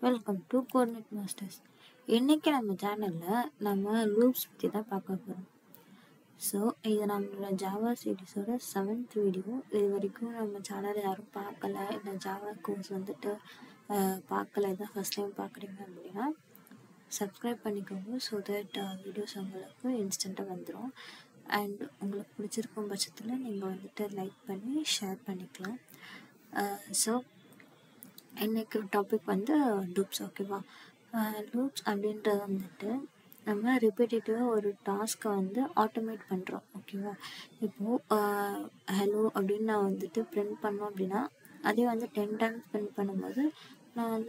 Welcome to coordinate masters. இன்றைக்கி நம்ம சேனலில் நம்ம லூப்ஸ் பற்றி தான் பார்க்க போகிறோம். ஸோ இது நம்மளோட ஜாவா சீரிஸோட 7th வீடியோ. இது வரைக்கும் நம்ம சேனலை யாரும் பார்க்கல, இந்த ஜாவா கோர்ஸ் பார்க்கல, இதான் ஃபஸ்ட் டைம் பார்க்குறீங்க அப்படின்னா சப்ஸ்கிரைப் பண்ணிக்கோங்க. ஸோ தட் வீடியோஸ் உங்களுக்கு இன்ஸ்டண்ட்டாக வந்துடும். அண்ட் உங்களுக்கு பிடிச்சிருக்கும் பட்சத்தில் நீங்கள் லைக் பண்ணி ஷேர் பண்ணிக்கலாம். ஸோ இன்றைக்கி டாபிக் லூப்ஸ். ஓகேவா? லூப்ஸ் அப்படின்றது நம்ம ரிப்பீட்டேட்டிவாக ஒரு டாஸ்க்கை ஆட்டோமேட் பண்ணுறோம். ஓகேவா? இப்போது ஹலோ அப்படின்னு நான் பிரிண்ட் பண்ணோம் அப்படின்னா அதே 10 டைம்ஸ் பிரிண்ட் பண்ணும்போது நான்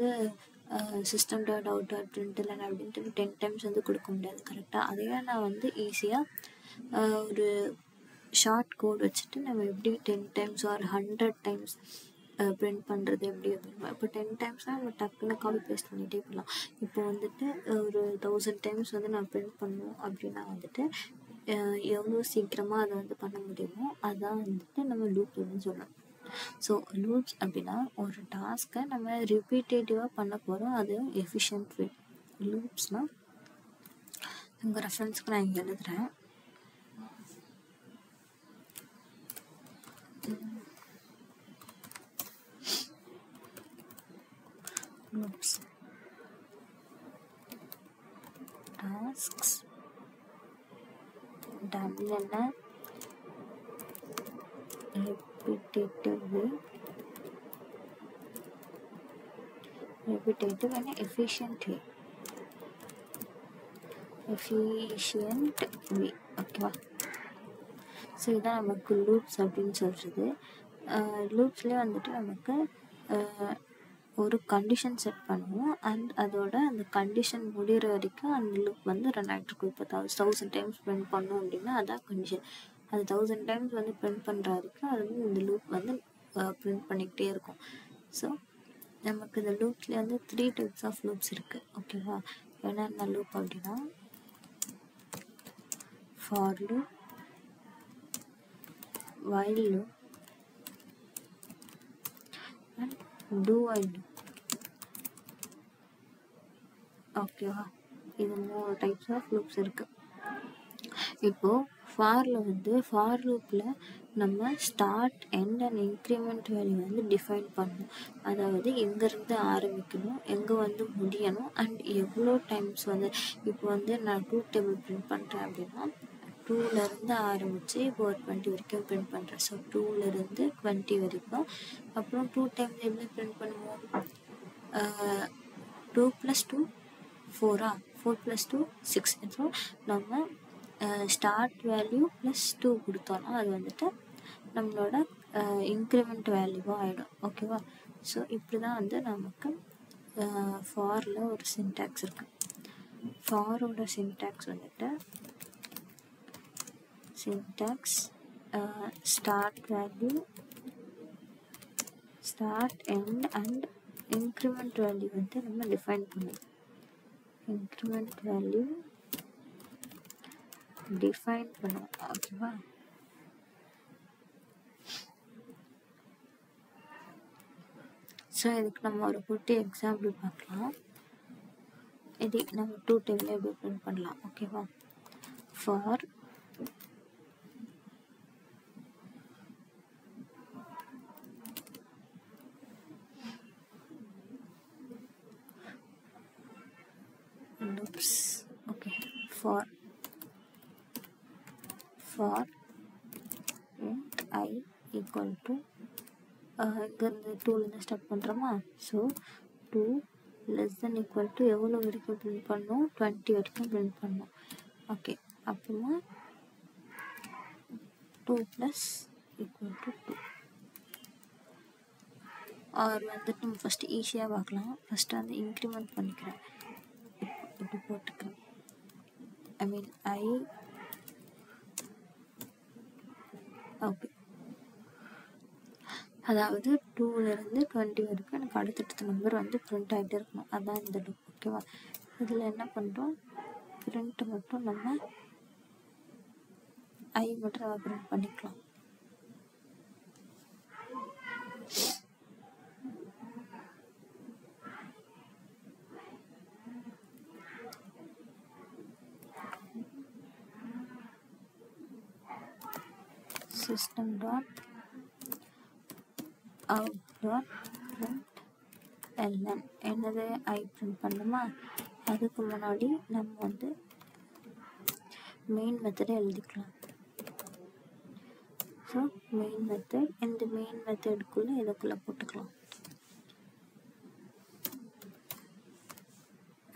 system dot out dot print இல்லை அப்படின்ட்டு 10 டைம்ஸ் கொடுக்க முடியாது. கரெக்டாக அதையே நான் ஈஸியாக ஒரு ஷார்ட் கோட் வச்சுட்டு நம்ம எப்படி 10 டைம்ஸ் ஆர் 100 டைம்ஸ் பிரிண்ட் பண்ணுறது எப்படி அப்படின்னா, இப்போ 10 டைம்ஸ்னால் நம்ம டக்குன்னு காப்பி பேஸ்ட் பண்ணிகிட்டே போகலாம். இப்போ ஒரு 1000 டைம்ஸ் நான் பிரிண்ட் பண்ணணும் அப்படின்னா எவ்வளோ சீக்கிரமாக அதை பண்ண முடியுமோ அதான் நம்ம லூப் அப்படின்னு சொல்லலாம். ஸோ லூப்ஸ் அப்படின்னா ஒரு டாஸ்க்கை நம்ம ரிப்பீட்டேட்டிவாக பண்ண போகிறோம், அது எஃபிஷியன்ட் வே. லூப்ஸ்னால் உங்கள் ரெஃபரன்ஸ்க்கு நான் இங்கே எழுதுகிறேன். Loops, tasks, double repetitive and efficient way. ஓகேவா? ஸோ இதான் நமக்கு லூப்ஸ் அப்படின்னு சொல்கிறது. லூப்ஸ்லேயே நமக்கு ஒரு கண்டிஷன் செட் பண்ணுவோம். அண்ட் அதோட அந்த கண்டிஷன் முடிகிற வரைக்கும் அந்த லூப் ரன் ஆகிட்ருக்கும். இப்போ 1000 டைம்ஸ் பிரிண்ட் பண்ணோம் அப்படின்னா அதான் கண்டிஷன். அது 1000 டைம்ஸ் பிரிண்ட் பண்ணுற வரைக்கும் அது இந்த லூப் பிரிண்ட் பண்ணிக்கிட்டே இருக்கும். ஸோ நமக்கு இந்த லூப்ஸ்லேயே 3 டைப்ஸ் ஆஃப் லூப்ஸ் இருக்குது. ஓகேவா? என்னென்ன லூப் அப்படின்னா for loop, while loop and do while loop. ஓகேவா? இது 3 டைப்ஸ் ஆஃப் லூப்ஸ் இருக்குது. இப்போது ஃபார் லூப்பில் நம்ம start, end and increment value define பண்ணணும். அதாவது எங்கேருந்து ஆரம்பிக்கணும், எங்கே முடியணும், அண்ட் எவ்வளோ டைம்ஸ் இப்போ நான் 2 டேபிள் பிரிண்ட் பண்ணுறேன் அப்படின்னா 2லேருந்து ஆரம்பித்து இப்போ ஒரு 20 வரைக்கும் பிரிண்ட் பண்ணுறேன். ஸோ 2லேருந்து 20 வரைக்கும். அப்புறம் 2 டைம்ஸ் எப்படி பிரிண்ட் பண்ணுவோம்? 2 + 2 4 4 + 2 6. ஸோ நம்ம ஸ்டார்ட் வேல்யூ +2 கொடுத்தோன்னா அது நம்மளோட இன்க்ரிமெண்ட் வேல்யூவாக ஆகிடும். ஓகேவா? ஸோ இப்படி தான் நமக்கு ஃபாரில் ஒரு சின்டாக்ஸ் இருக்குது. ஃபாரோட syntax syntax start value, start, end and increment value நம்ம டிஃபைன் பண்ணணும். இன்க்ரிமெண்ட் வேல்யூ டிஃபைன் பண்ணுவோம். ஓகேவா? ஸோ இதுக்கு நம்ம ஒரு குட்டி எக்ஸாம்பிள் பார்க்கலாம். இது நம்ம 2 டேபிள் எப்படி பிரிண்ட் பண்ணலாம். ஓகேவா? For loops. Okay, for int I equal to இங்கேருந்து 2லேருந்து ஸ்டார்ட் பண்ணுறோமா? ஸோ 2 <= எவ்வளோ வரைக்கும் பிரிண்ட் பண்ணணும்? 20 வரைக்கும் பிரிண்ட் பண்ணணும். ஓகே, அப்புறமா 2 + = 2. ஆர் நம்ம ஃபஸ்ட்டு ஈஸியாக பார்க்கலாம். ஃபஸ்ட்டு இன்க்ரிமெண்ட் பண்ணிக்கிறேன். இப்படி போட்டுக்கிறேன். I ஓகே, அதாவது 2லேருந்து 20 வரைக்கும் எனக்கு அடுத்தடுத்த நம்பர் பிரிண்ட் ஆகிட்டே இருக்கணும். அதுதான் இந்த லூப். ஓகேவா? இதில் என்ன பண்ணுறோம்? பிரிண்ட் மட்டும் நம்ம மட்டும் நம்ம பிரிண்ட் பண்ணிக்கலாம். system dot out dot print ln என்னது I print பண்ணுமா. அதுக்கு முன்னாடி நம்ம வந்து மெயின் மெத்தடை எழுதிக்கலாம். ஸோ மெயின் மெத்தட், இந்த மெயின் மெத்தடுக்குள்ளே இதுக்குள்ளே போட்டுக்கலாம்.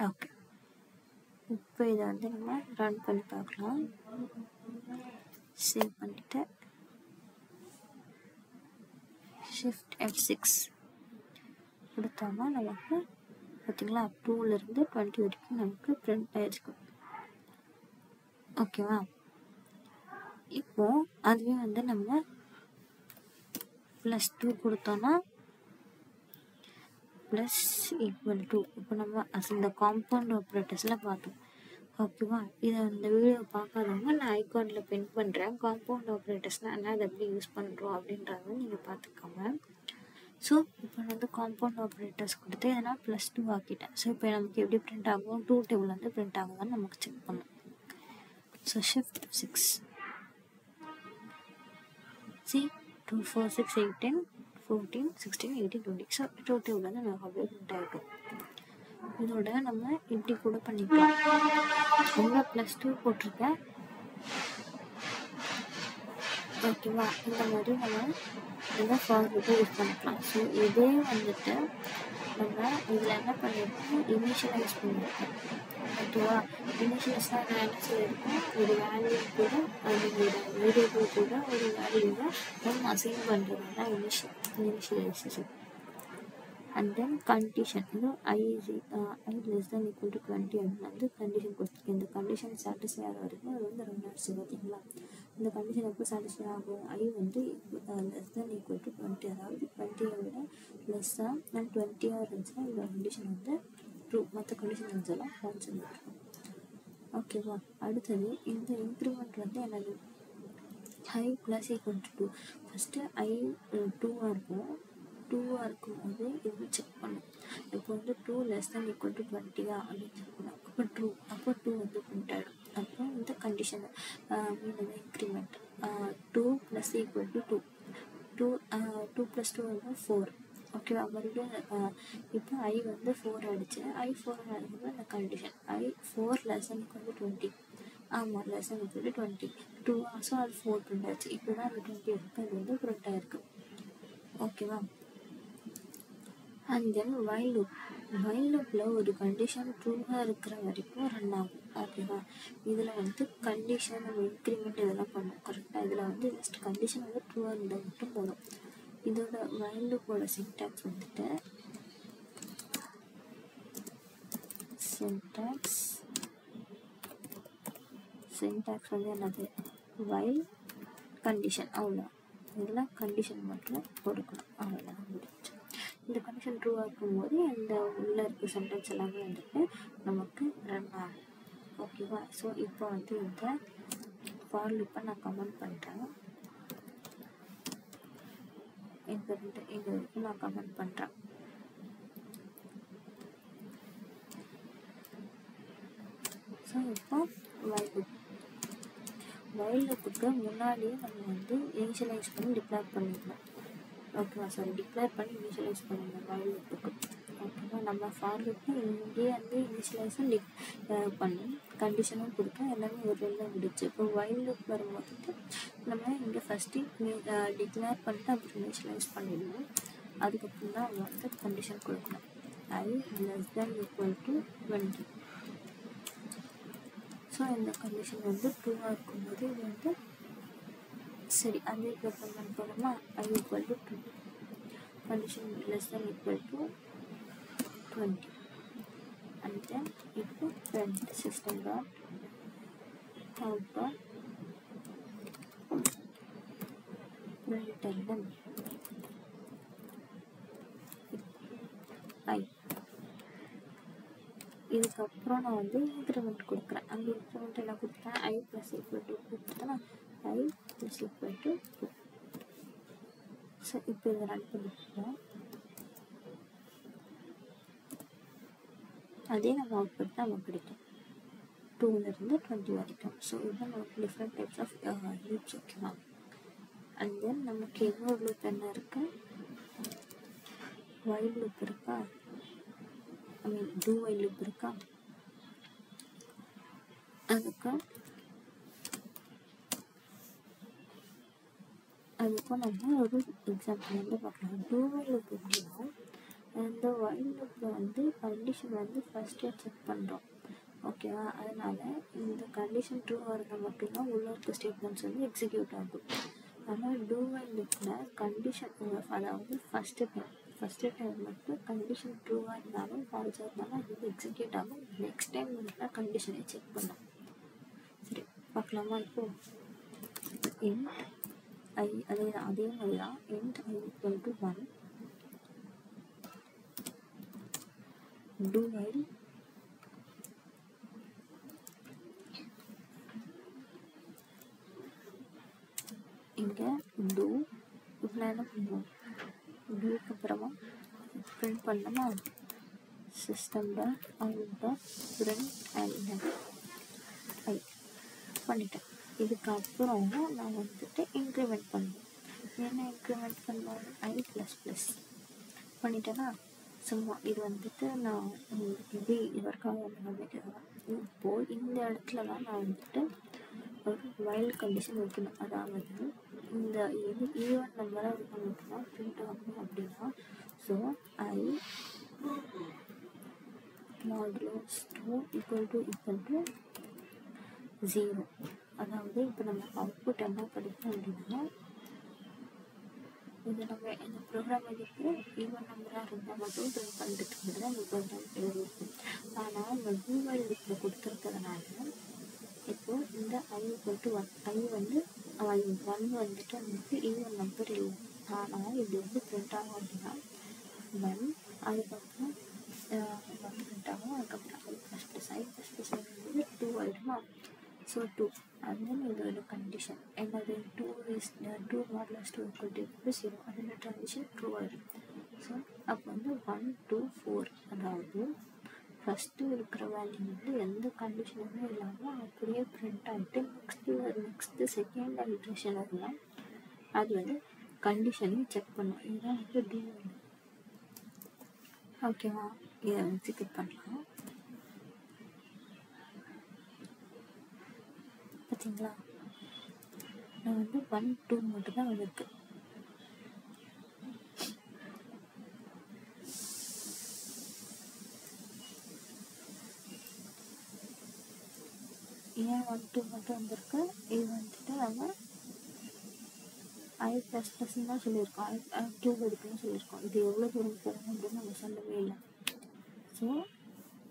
ஓகே, இப்போ இதை வந்து நம்ம ரன் பண்ணி பார்க்கலாம். சேவ் பண்ணிவிட்டு Shift F6 கொடுத்தோம்னா நமக்கு பார்த்தீங்களா 2லேருந்து 20 வரைக்கும் நமக்கு பிரிண்ட் ஆகிருக்கு. ஓகேவா, இப்போ அதுவே வந்து நம்ம +2 கொடுத்தோன்னா ப்ளஸ் ஈக்குவல் டு, இப்போ நம்ம இந்த காம்பவுண்ட் ஆப்ரேட்டர்ஸில் பார்த்தோம். ஓகேவா, இதை இந்த வீடியோ பார்க்காதவங்க நான் ஐகானில் பின் பண்ணுறேன். காம்பவுண்ட் ஆப்ரேட்டர்ஸ்னால் என்ன, அதை எப்படி யூஸ் பண்ணுறோம் அப்படின்றத நீங்கள் பார்த்துக்கோங்க. ஸோ இப்போ நான் வந்து காம்பவுண்ட் ஆப்ரேட்டர்ஸ் கொடுத்து இதை நான் +2 ஆக்கிட்டேன். ஸோ இப்போ நமக்கு எப்படி பிரிண்ட் ஆகும், 2 டேபிள் வந்து பிரிண்ட் ஆகுதான்னு நமக்கு செக் பண்ணணும். So Shift 6 see 2 4 6 8 10 14 16 18 20. So 2 table வந்து நமக்கு அப்படியே பிரிண்ட் ஆகிடும். இதோட நம்ம இப்படி கூட பண்ணிக்கலாம். ரொம்ப +2 போட்டிருக்கேன். ஓகேவா, இந்த மாதிரி நம்ம இதை ஃபார்வர்டு யூஸ் பண்ணிக்கலாம். ஸோ இதே வந்துட்டு நம்ம இதில் என்ன பண்ணியிருக்கோம், இனிஷியலைஸ் பண்ணியிருக்கோம். ஓகேவா, இனிஷியலைஸ்னால் நான் என்ன சொல்லியிருக்கேன், ஒரு வேல்யூ கூட அது வேரியபிள் கூட ஒரு வேல்யூவை நம்ம அசைன் பண்ணுறது தான் இனிஷியலைசேஷன். அண்ட் தென் கண்டிஷன், இது I less than equal to 20 அப்படின்னு வந்து கண்டிஷன் கொடுத்துருக்கேன். இந்த கண்டிஷன் சாட்டிஸ்ஃபை ஆகிற வரைக்கும் அது வந்து ரன் ஆச்சு. பார்த்தீங்களா, இந்த கண்டிஷன் எப்போ சாட்டிஸ்ஃபை ஆகும், I வந்து less than equal to 20, அதாவது 20 விட less than 20 இருந்துச்சுன்னா இந்த கண்டிஷன் வந்து ட்ரூ, மற்ற கண்டிஷன்ஸ் எல்லாம் ஃபால்ஸ் இருக்கும். ஓகேவா, அடுத்தது இந்த இன்க்ரிமெண்ட் வந்து என்னது, I + equal to 2. First I 2ஆக இருக்கும். 2ஆக இருக்கும்போது இது செக் பண்ணும். இப்போ வந்து 2 less than equal to 20 அப்படின்னு செக் பண்ணும். அப்போ ட்ரூ, அப்போ 2 வந்து பிரிண்ட் ஆகிடும். அப்போ இந்த condition mean increment 2 + equal to 2 2 + 2 வந்து 4. ஓகேவா, மறுபடியும் இப்போ I வந்து 4 ஆகிடுச்சு. I 4 ஆகும்போது அந்த condition I 4 less than equal to 20. ஆமாம், less than equal to 20 2. So அது 4 பிரிண்ட் ஆச்சு. இப்போ தான் அந்த 20 இருக்குது, அது வந்து பிரிண்ட் ஆகிருக்கு. ஓகேவா, அண்ட் தென் வைல் லூப்பில் ஒரு கண்டிஷன் ட்ரூவாக இருக்கிற வரைக்கும் ரன் ஆகும். ஓகேவா, இதில் வந்து கண்டிஷன் நம்ம இன்க்ரிமெண்ட் இதெல்லாம் பண்ணோம் கரெக்டாக. இதில் வந்து ஜஸ்ட் கண்டிஷன் வந்து ட்ரூவாக இருந்தால் மட்டும் போதும். இதோட வைல் லூப்போட சின்டாக்ஸ் வந்துட்டு சின்டாக்ஸ் வந்து என்னது, வைல் கண்டிஷன், அவ்வளோ. இதெல்லாம் கண்டிஷன் மட்டும் கொடுக்கணும், அவ்வளோதான் முடிஞ்சு. இந்த கண்டிஷன் ட்ரூவாக இருக்கும்போது இந்த உள்ளே இருக்க சென்டென்ஸ் எல்லாமே வந்துட்டு நமக்கு ரன் ஆகும். ஓகேவா, ஸோ இப்போ வந்து இந்த ஃபார் லூப்பை நான் கமெண்ட் பண்ணுறேன். இந்த வரைக்கும் நான் கமெண்ட் பண்ணுறேன். ஸோ இப்போ வைல் லூப்புக்கு முன்னாடியே நம்ம வந்து இனிஷியலைஸ் பண்ணி டிக்ளேர் பண்ணிடணும். ஓகேவா, சாரி டிக்ளேர் பண்ணி இனிஷியலைஸ் பண்ணணும் வைல் லூப்புக்கு. ஓகேவா, நம்ம ஃபார் லூப்பு இங்கேயே வந்து இனிஷியலைஸும் பண்ணி கண்டிஷனும் கொடுத்தோம், எல்லாமே ஒரு ரெண்டு முடிச்சு. இப்போ வைல் லூப் வரும்போது நம்ம இங்கே ஃபஸ்ட்டு டிக்ளேர் பண்ணிட்டு அப்புறம் இனிஷியலைஸ் பண்ணிடணும். அதுக்கப்புறம் தான் வந்து கண்டிஷன் கொடுக்கணும். I less than equal to 20. So இந்த கண்டிஷன் வந்து ட்ரூவாக இருக்கும்போது இது வந்து சரி, அதே கமெண்ட் பண்ணோமா, I equal to 2, condition less than equal to 20, and then இப்போ print system dot out dot println I. இதுக்கப்புறம் நான் வந்து இன்க்ரிமெண்ட் கொடுக்குறேன். அந்த இன்க்ரிமெண்ட் என்ன கொடுத்தேன், I + equal to 2 கொடுத்தேன்னா I + equal to 2. ஸோ இப்போ இதை ரன் பண்ணிக்கலாம். அதே நம்ம அவுட்புட் தான் நமக்கு கிடைக்கும் 2லேருந்து 20 வரைக்கும். ஸோ இதுதான் நமக்கு டிஃப்ரெண்ட் டைப்ஸ் ஆஃப் லூப்ஸ். ஓகேவா, அண்ட் தென் நமக்கு இன்னொரு லூப் என்ன இருக்கு, வைல் லூப் இருக்கா, ஐ மீன் டூ வைல் லூப் இருக்கா. அதுக்கும் நம்ம ஒரு எக்ஸாம்பிள் வந்து பார்க்கலாம். டூ வைல் லூப் எப்படின்னா, இந்த வைல் லூப்பில் வந்து கண்டிஷன் வந்து ஃபஸ்ட்டே செக் பண்ணுறோம், ஓகேவா. அதனால இந்த கண்டிஷன் ட்ரூவாக இருந்தால் மட்டும்தான் உள்ள இருக்க ஸ்டேட்மெண்ட்ஸ் வந்து எக்ஸிக்யூட் ஆகும். ஆனால் டூ வைல் லூப்பில் கண்டிஷன், அதாவது ஃபஸ்ட்டு டைம் மட்டும் கண்டிஷன் ட்ரூவாக இருந்தாலும் ஃபால்ஸாக இருந்தாலும் அது வந்து எக்ஸிக்யூட் ஆகும். நெக்ஸ்ட் டைம் வந்து கண்டிஷனை செக் பண்ணோம். சரி, பார்க்கலாமா. இப்போது இன்ட் ஐ, அதே மாதிரி தான் int I equal to 1, do while இங்கே do, இப்போ நான் என்ன பண்ணுவோம், டூக்கு அப்புறமா பிரிண்ட் பண்ணோமா, system dot out dot print i பண்ணிட்டேன். இதுக்கப்புறம் நான் வந்துட்டு இன்க்ரிமெண்ட் பண்ணுவேன். என்ன இன்க்ரிமெண்ட் பண்ணுவேன், i++ பண்ணிட்டேன்னா சும்மா. இது வந்துட்டு நான் இது இதற்காக நினைக்கிறேன். இப்போது இந்த இடத்துல தான் நான் வந்துட்டு ஒரு வைல்ட் கண்டிஷன் வைக்கணும். அதாவது இந்த இது ஈவன் நம்பராக இருக்க மட்டும்தான் பிரிண்ட் ஆகணும் அப்படின்னா, so i modulus 2 equal to 0. அதாவது இப்போ நம்ம அவுட்புட் என்ன கிடைக்கும் அப்படின்னா, இது நம்ம இந்த ப்ரோக்ராம் எழுதிட்டு ஈவன் நம்பராக இருந்தால் மட்டும் பிரிண்ட் பண்ணுறதுக்கு தான் இந்த ப்ரோக்ராம் எழுதியிருக்கும். ஆனால் நம்ம கூகுள் லிஸ்ட்டில் கொடுத்துருக்கிறதுனால இப்போது இந்த i ஈக்குவல் டு 1, ஐ வந்து 1 வந்துட்டு நமக்கு ஈவன் நம்பர் இல்லை. ஆனால் இது வந்து பிரிண்ட் ஆகும் அப்படின்னா 1, அதுக்கப்புறம் 1 பிரிண்ட் ஆகும். அதுக்கப்புறம் i++ வந்து 2 ஆகிடுமா. ஸோ 2, அதுதான் இதோட கண்டிஷன். என்னது 2 மாடுலஸ் 2 ஈக்குவல் டு 0, அதோட கண்டிஷன் ட்ரூ ஆகிடும். ஸோ அப்போ வந்து 1 2 4, அதாவது ஃபஸ்ட்டு இருக்கிற வேல்யூ வந்து எந்த கண்டிஷனுமே இல்லாமல் அப்படியே பிரிண்ட் ஆகிட்டு நெக்ஸ்ட்டு செகண்ட் ஐட்ரேஷன் இருந்தால் அது வந்து கண்டிஷனையும் செக் பண்ணும். இதுதான் வந்து டூ வைல். ஓகேவா, இதை எக்ஸிக்யூட் பண்ணலாம். பார்த்தீங்களா, நான் வந்து 1 2 மட்டும் தான் வந்திருக்கு. ஏன் 1 2 மட்டும் வந்திருக்கு, இது வந்துட்டு நம்ம i++ தான் சொல்லியிருக்கோம், i2 இருக்குன்னு சொல்லியிருக்கோம். இது எவ்வளோ தூரம் போகணும் அப்படின்னு நம்ம சொல்லவே இல்லை. ஸோ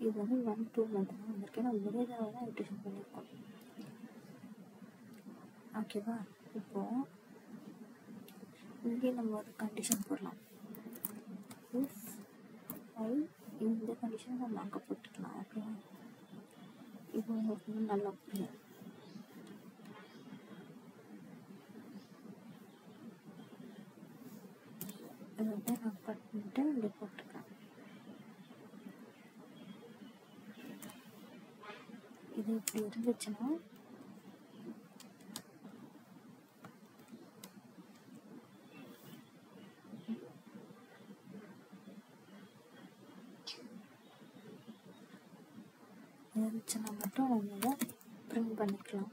இது வந்து 1 2 மட்டும் தான் வந்திருக்கு. நம்ம ஒரே தடவை தான் ஐட்ரேஷன் பண்ணியிருக்கோம். ஓகேவா, இப்போது இங்கே நம்ம ஒரு கண்டிஷன் போடலாம். இஃப் ஐ, இந்த கண்டிஷனை நம்ம அங்கே போட்டுக்கலாம். ஓகேவா, இப்போ உங்களுக்கு நல்லா புரியும். இதை வந்து நான் கட் பண்ணிட்டு இங்கே போட்டுக்கிறேன். இது இப்படி இருந்துச்சுன்னா மட்டும் நம்ம இதை பிரிண்ட் பண்ணிக்கலாம்.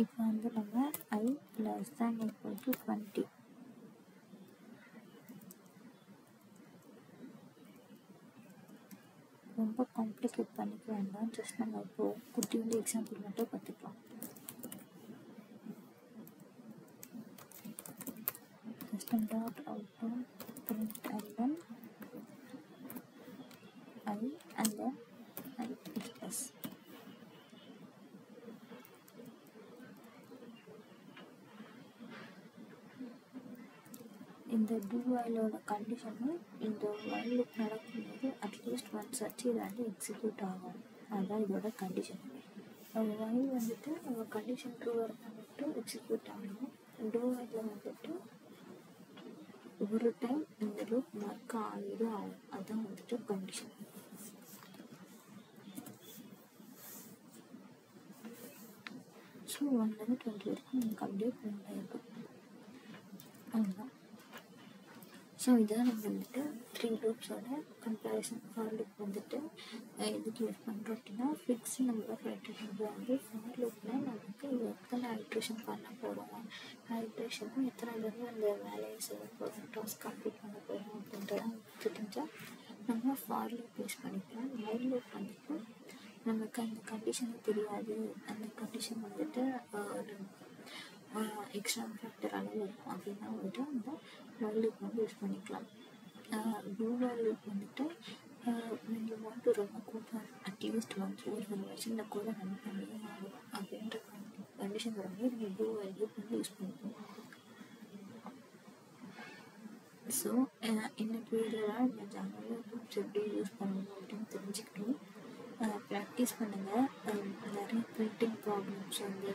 இப்போ வந்து நம்ம i ≤ 20 ரொம்ப காம்ப்ளிகேட் பண்ணிக்க வேண்டாம். ஜஸ்ட் நம்ம இப்போது குட்டி வந்து எக்ஸாம்பிள் மட்டும் கற்றுக்கலாம். System dot out dot print i and then i++. இந்த டூ வைலோட கண்டிஷனும் இந்த வைல் லூப் நடக்கும்போது அட்லீஸ்ட் ஒன்ஸ் ஆச்சு இது வந்து எக்ஸிக்யூட் ஆகும். அதுதான் இதோட கண்டிஷன். வைல் வந்துட்டு நம்ம கண்டிஷன் ட்ரூவாக இருந்தால் மட்டும் எக்ஸிக்யூட் ஆகணும். டூ வைலில் வந்துட்டு ஒரு டைம் இந்த லூப் ஒர்க் ஆகும். அதுதான் வந்துட்டு கண்டிஷன். ஸோ 1-20 வரைக்கும் நமக்கு அப்படியே பிரிண்ட் ஆகிருக்கும். அதுதான். ஸோ இதுதான் நம்ம வந்துட்டு 3 லூப்ஸோட கம்பேரிசன். ஃபார் லூப் வந்துட்டு எதுக்கு யூஸ் பண்ணுறோம் அப்படின்னா ஃபிக்ஸ் நம்பர் ஆஃப் ஐட்ரேஷன் வந்து ஃபார் லூப்பில் நமக்கு எத்தனை ஐட்ரேஷன் பண்ண போகிறோம், ஐட்ரேஷனும் எத்தனை தடவை அந்த வேலையை செய்ய போகிறோம், டாஸ்க் கம்ப்ளீட் பண்ண போகிறோம் அப்படின்றதான் தெரிஞ்சால் நம்ம ஃபார் லூப் யூஸ் பண்ணிக்கலாம். வைல் லூப் வந்துட்டு நமக்கு அந்த கண்டிஷனும் தெரியாது. அந்த கண்டிஷன் வந்துட்டு எக்ஸ்ட்ரா ஃபேக்டர் அளவு இருக்கும் அப்படின்னா வந்துட்டு நம்ம வைல் லூப் வந்து யூஸ் பண்ணிக்கலாம். டூ வைல் லூப் வந்துட்டு when you want to run a code for at least once ஒரு வருஷம் இந்த கோடை ரன் பண்ணியே ஆகும் அப்படின்ற கண்டிஷன் வரும்போது நம்ம டூ வைல் லூப் வந்து யூஸ் பண்ணிப்போம். ஸோ இன்னைக்கு வீடியோவில் நம்ம ஜாவாவில் லூப்ஸ் எப்படி யூஸ் பண்ணணும் அப்படின்னு தெரிஞ்சுக்கிட்டோம். ப்ராக்டிஸ் பண்ணுங்கள். நிறைய பிரிண்டிங் ப்ராப்ளம்ஸ் வந்து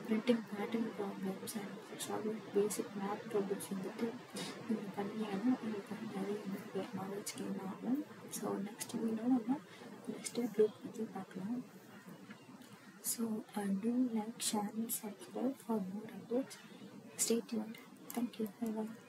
printing pattern problems and solving basic math problems வந்துட்டு நீங்கள் பண்ணீங்கன்னா உங்களுக்கு வந்து நிறைய வந்து நாலேஜ் கெயின் ஆகும். ஸோ நெக்ஸ்ட் வீடியோ நம்ம நெக்ஸ்ட் லூப் பற்றி பார்க்கலாம். So do like, share and subscribe for more updates. Stay tuned. Thank you. Bye bye.